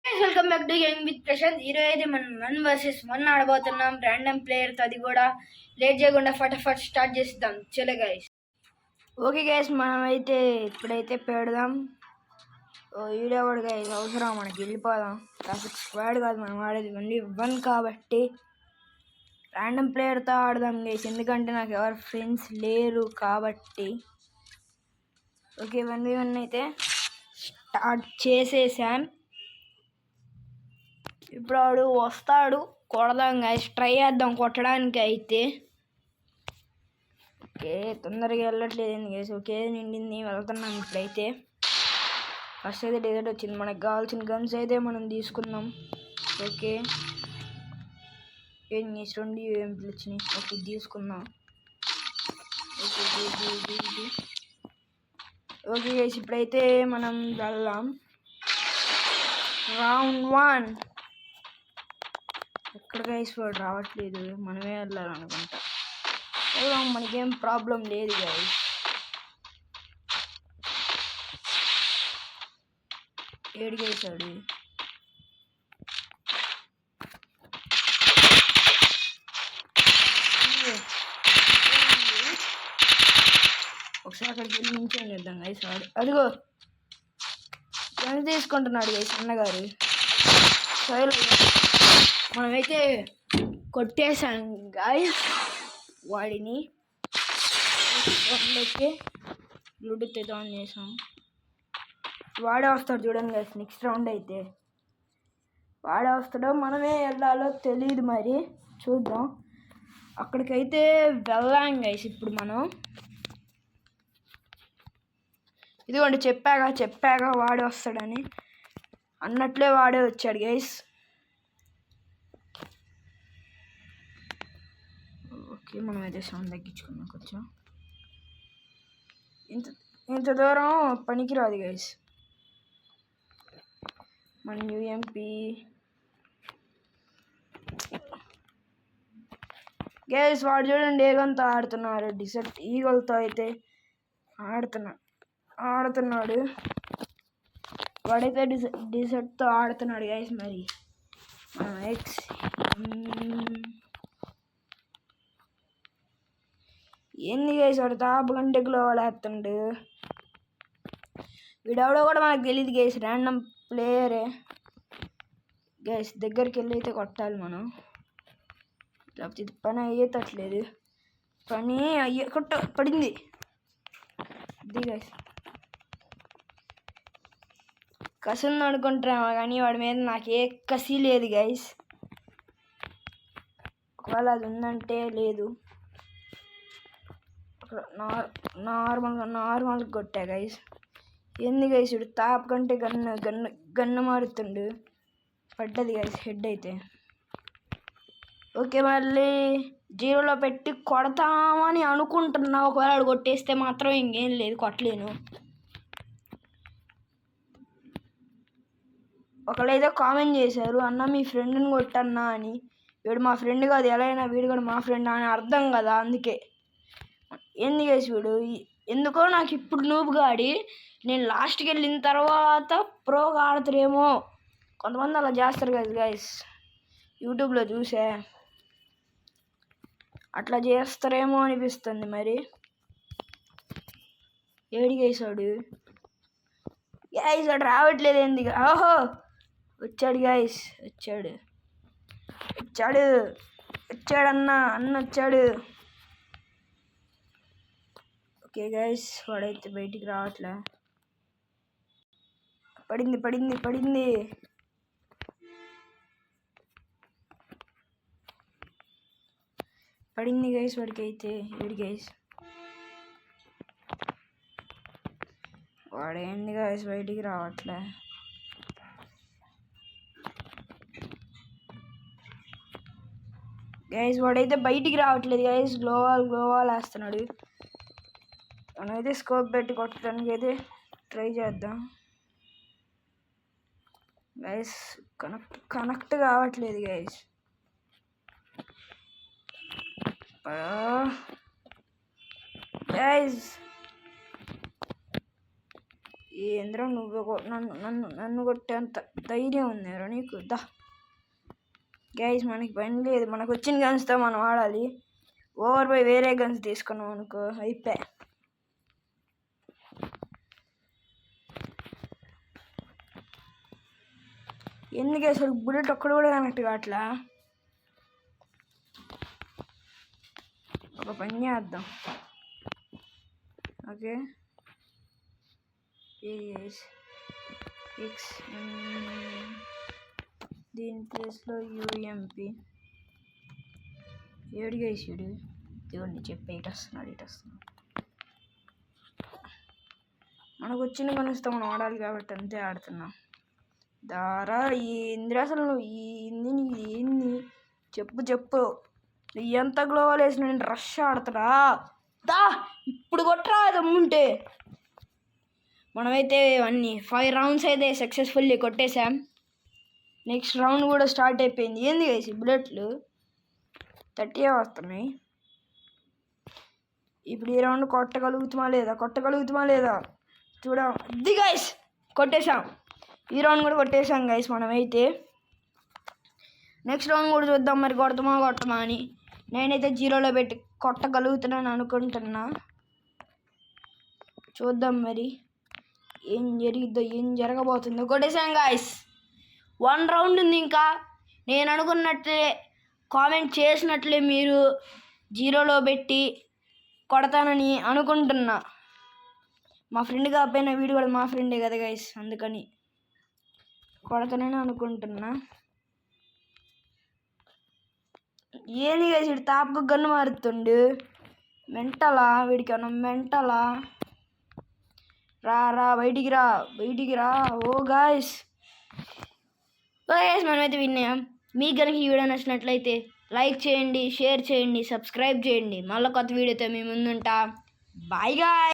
Welcome back to game with Prashanth. ఈరోజు అయితే మనం 1 vs 1 ఆడబోతున్నాం. ర్యాండమ్ ప్లేయర్తో. అది కూడా లేట్ చేయకుండా ఫటాఫట్ స్టార్ట్ చేద్దాం. చలో గైస్. ఓకే గైస్, మనం అయితే ఇప్పుడైతే పెడదాం. ఈడేవాడు గైస్ అవసరం, మనకి వెళ్ళిపోదాం. కాకపోతే స్క్వాడ్ కాదు మనం ఆడేది, ఓన్లీ 1 కాబట్టి ర్యాండమ్ ప్లేయర్తో ఆడదాం గైస్. ఎందుకంటే నాకు ఎవరు ఫ్రెండ్స్ లేరు కాబట్టి. ఓకే, 1v1 అయితే స్టార్ట్ చేసేసాం. ఇప్పుడు వాడు వస్తాడు, కొడదాం గైస్. ట్రై చేద్దాం కొట్టడానికి అయితే. ఓకే, తొందరగా వెళ్ళట్లేదు గైస్. ఓకే, నిండింది, వెళ్తున్నాం ఇప్పుడైతే. ఫస్ట్ అయితే డెజర్ట్ వచ్చింది. మనకు కావాల్సిన గన్స్ అయితే మనం తీసుకుందాం. ఓకే, ఏం చేసి 2 UMPలు వచ్చినాయి. ఓకే, తీసుకుందాం. ఓకే గైస్, ఇప్పుడైతే మనం వెళ్దాం. రౌండ్ 1. ఎక్కడ గైస్ వాడు రావట్లేదు, మనమే వెళ్ళాలనుకుంటా. మనకేం ప్రాబ్లం లేదు గైస్. ఏడిగేసాడు. ఒకసారి అక్కడికి వెళ్ళి నించొని చేద్దాం గైస్. వాడు అదిగో ఎంత తీసుకుంటున్నాడు గైస్ అన్నగారు. మనమైతే కొట్టేశాం గైస్ వాడిని. బ్లూటూత్ అయితే ఆన్ చేసాం. వాడే వస్తాడు చూడండి గైస్. నెక్స్ట్ రౌండ్ అయితే వాడే వస్తాడో మనమే వెళ్ళాలో తెలియదు, మరి చూద్దాం. అక్కడికైతే వెళ్ళాం గైస్. ఇప్పుడు మనం ఇదిగోండి, చెప్పాగా వాడే వస్తాడని. అన్నట్లే వాడే వచ్చాడు గైస్. ఓకే, మనం అయితే సౌండ్ తగ్గించుకున్నాం కొంచెం. ఇంత దూరం పనికిరాదు గైస్ మన UMP. గైస్ వాడు చూడండి ఏగంతో ఆడుతున్నారు. డిసెర్ట్ ఈగల్తో అయితే ఆడుతున్నాడు. వాడైతే డిసెర్ట్తో ఆడుతున్నాడు గైస్. మరి ఎక్స్ ఏంది గైస్, వాడు తాపు గంటే గ్లోవల్ వేస్తుండు. వీడెవడో కూడా మనకు తెలియదు గైస్, ర్యాండమ్ ప్లేయరే గైస్. దగ్గరికి వెళ్ళి అయితే కొట్టాలి మనం, లేకపోతే ఇది పని అయ్యేటట్లేదు. పని పడింది ఇది గైస్. కసి ఉంది అనుకుంటారేమో కానీ వాడి మీద నాకు ఏ కసి లేదు గైస్. ఒకవేళ అది ఉందంటే లేదు. నార్మల్గా కొట్టా గైస్. ఏంది గైస్, ఇప్పుడు తాప్ కంటే గన్ను మారుతుండు. పడ్డది గైస్ హెడ్ అయితే. ఓకే, మళ్ళీ 0లో పెట్టి కొడతామని అనుకుంటున్నా. ఒకవేళ వాడు కొట్టేస్తే మాత్రం ఇంకేం లేదు, కొట్టలేను. ఒకళ్ళైతే కామెంట్ చేశారు, అన్న మీ ఫ్రెండ్ని కొట్టన్నా అని. వీడు మా ఫ్రెండ్ కాదు, ఎలా అయినా వీడు కూడా మా ఫ్రెండ్ అని అర్థం కదా, అందుకే. ఏంది గైస్ వీడు ఎందుకో నాకు ఇప్పుడు నూబుగా ఆడి, నేను లాస్ట్కి వెళ్ళిన తర్వాత ప్రోగా ఆడతారేమో. కొంతమంది అలా చేస్తారు కదా గైస్, యూట్యూబ్లో చూసా. అట్లా చేస్తారేమో అనిపిస్తుంది. మరి ఏడి గైసాడు గైస్, వాడు రావట్లేదు ఏంది. ఓహో వచ్చాడు గైస్, వచ్చాడు అన్న వచ్చాడు. ఓకే గైస్, వాడైతే బయటికి రావట్లే. పడింది గైస్ వాడికి అయితే. ఏడు గైస్ వాడేంది గైస్ బయటికి రావట్లే. గైస్ వాడైతే బయటికి రావట్లేదు గైస్. గ్లోవాల్ వేస్తున్నాడు. మనమైతే స్కోప్ పెట్టి కొట్టడానికి అయితే ట్రై చేద్దాం గైస్. కనెక్ట్ కావట్లేదు గైస్. ఏంద్రా నువ్వు నన్ను కొట్టేంత ధైర్యం ఉందిరా నీకు? దా గైస్, మనకి పని లేదు, మనకు వచ్చిన గన్స్తో మనం ఆడాలి. ఓవర్ పోయి వేరే గన్స్ తీసుకున్నాం అనుకో అయిపోయా. ఎందుకు అసలు బుల్లెట్ ఒక్కడు కూడా కనెక్ట్ కావట్లా? ఒక పని చేద్దాం. ఓకే, ఎక్స్ దీని ప్లేస్లో యూఎంపి ఏడిగా వేసాడు దేవుడిని చెప్పి ఇటు వస్తున్నాడు. మనకు వచ్చిన కనిస్తే మనం ఆడాలి కాబట్టి అంతే ఆడుతున్నాం. దారా ఏంది అసలు నువ్వు ఏంది చెప్పు ఎంత గ్లోవల్ వేసిన నేను రష్ ఆడుతున్నా. దా ఇప్పుడు కొట్టరా దమ్ముంటే. మనమైతే అన్ని 5 రౌండ్స్ అయితే సక్సెస్ఫుల్లీ కొట్టేశాం. నెక్స్ట్ రౌండ్ కూడా స్టార్ట్ అయిపోయింది. ఏంది గైస్ బుల్లెట్లు 30 వస్తున్నాయి. ఇప్పుడు ఈ రౌండ్ కొట్టగలుగుతామా లేదా చూద్దాం. గైస్ కొట్టేశాం. ఈ రౌండ్ కూడా కొట్టేశాం గైస్ మనమైతే. నెక్స్ట్ రౌండ్ కూడా చూద్దాం మరి కొడతామా అని. నేనైతే 0లో పెట్టి కొట్టగలుగుతున్నాను అనుకుంటున్నా. చూద్దాం మరి ఏం జరగబోతుందో. కొట్టేశాం గైస్. 1 రౌండ్ ఉంది ఇంకా. నేను అనుకున్నట్లే కామెంట్ చేసినట్లే మీరు 0లో పెట్టి కొడతానని అనుకుంటున్నా. మా ఫ్రెండ్ కాకపోయినా వీడు కూడా మా ఫ్రెండే కదా గైస్, అందుకని కొడతానని అనుకుంటున్నా. ఏంది గైస్ వీడు తాపకు గన్ను మారుతుండు. మెంటలా వీడికి అన్న మెంటలా? రా బయటికి రా. ఓ గాయస్ మనమైతే విన్నాం. మీకు కనుక ఈ వీడియో నచ్చినట్లయితే లైక్ చేయండి, షేర్ చేయండి, సబ్స్క్రైబ్ చేయండి. మళ్ళీ కొత్త వీడియోతో మీ ముందుంటా. Bye guy.